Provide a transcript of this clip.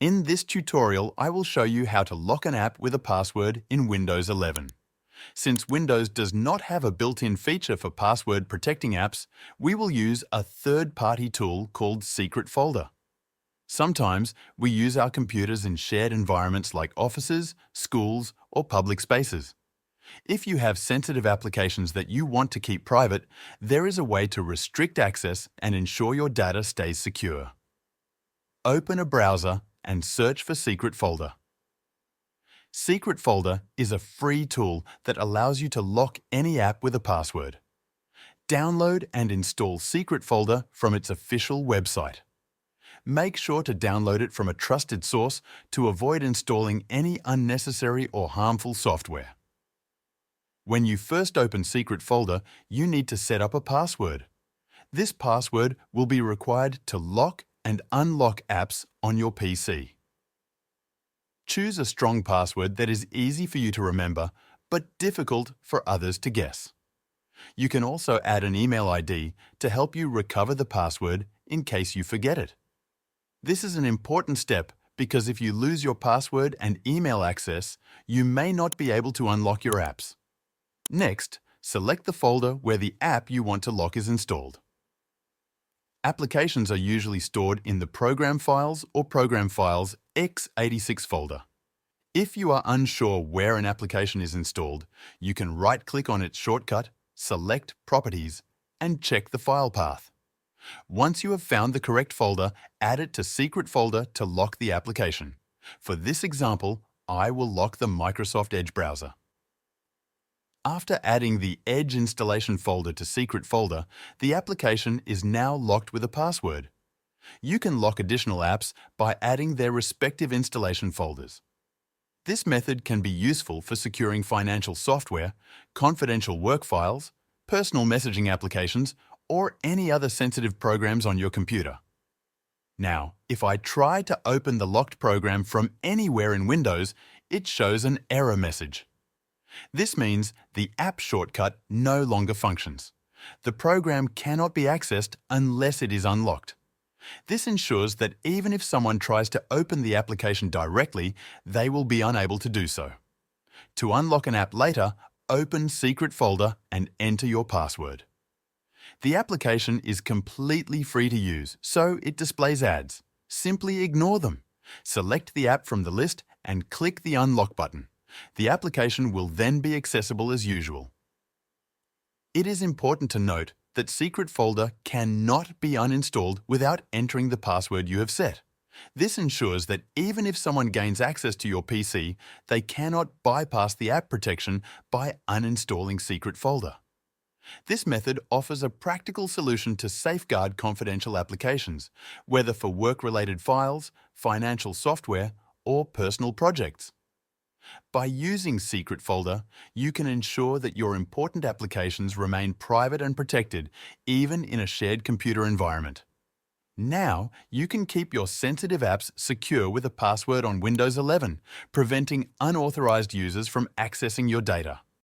In this tutorial, I will show you how to lock an app with a password in Windows 11. Since Windows does not have a built-in feature for password protecting apps, we will use a third-party tool called Secret Folder. Sometimes we use our computers in shared environments like offices, schools, or public spaces. If you have sensitive applications that you want to keep private, there is a way to restrict access and ensure your data stays secure. Open a browser and search for Secret Folder. Secret Folder is a free tool that allows you to lock any app with a password. Download and install Secret Folder from its official website. Make sure to download it from a trusted source to avoid installing any unnecessary or harmful software. When you first open Secret Folder, you need to set up a password. This password will be required to lock and unlock apps on your PC. Choose a strong password that is easy for you to remember, but difficult for others to guess. You can also add an email ID to help you recover the password in case you forget it. This is an important step because if you lose your password and email access, you may not be able to unlock your apps. Next, select the folder where the app you want to lock is installed. Applications are usually stored in the Program Files or Program Files x86 folder. If you are unsure where an application is installed, you can right-click on its shortcut, select Properties, and check the file path. Once you have found the correct folder, add it to Secret Folder to lock the application. For this example, I will lock the Microsoft Edge browser. After adding the Edge installation folder to Secret Folder, the application is now locked with a password. You can lock additional apps by adding their respective installation folders. This method can be useful for securing financial software, confidential work files, personal messaging applications, or any other sensitive programs on your computer. Now, if I try to open the locked program from anywhere in Windows, it shows an error message. This means the app shortcut no longer functions. The program cannot be accessed unless it is unlocked. This ensures that even if someone tries to open the application directly, they will be unable to do so. To unlock an app later, open Secret Folder and enter your password. The application is completely free to use, so it displays ads. Simply ignore them. Select the app from the list and click the Unlock button. The application will then be accessible as usual. It is important to note that Secret Folder cannot be uninstalled without entering the password you have set. This ensures that even if someone gains access to your PC, they cannot bypass the app protection by uninstalling Secret Folder. This method offers a practical solution to safeguard confidential applications, whether for work-related files, financial software, or personal projects. By using Secret Folder, you can ensure that your important applications remain private and protected, even in a shared computer environment. Now, you can keep your sensitive apps secure with a password on Windows 11, preventing unauthorized users from accessing your data.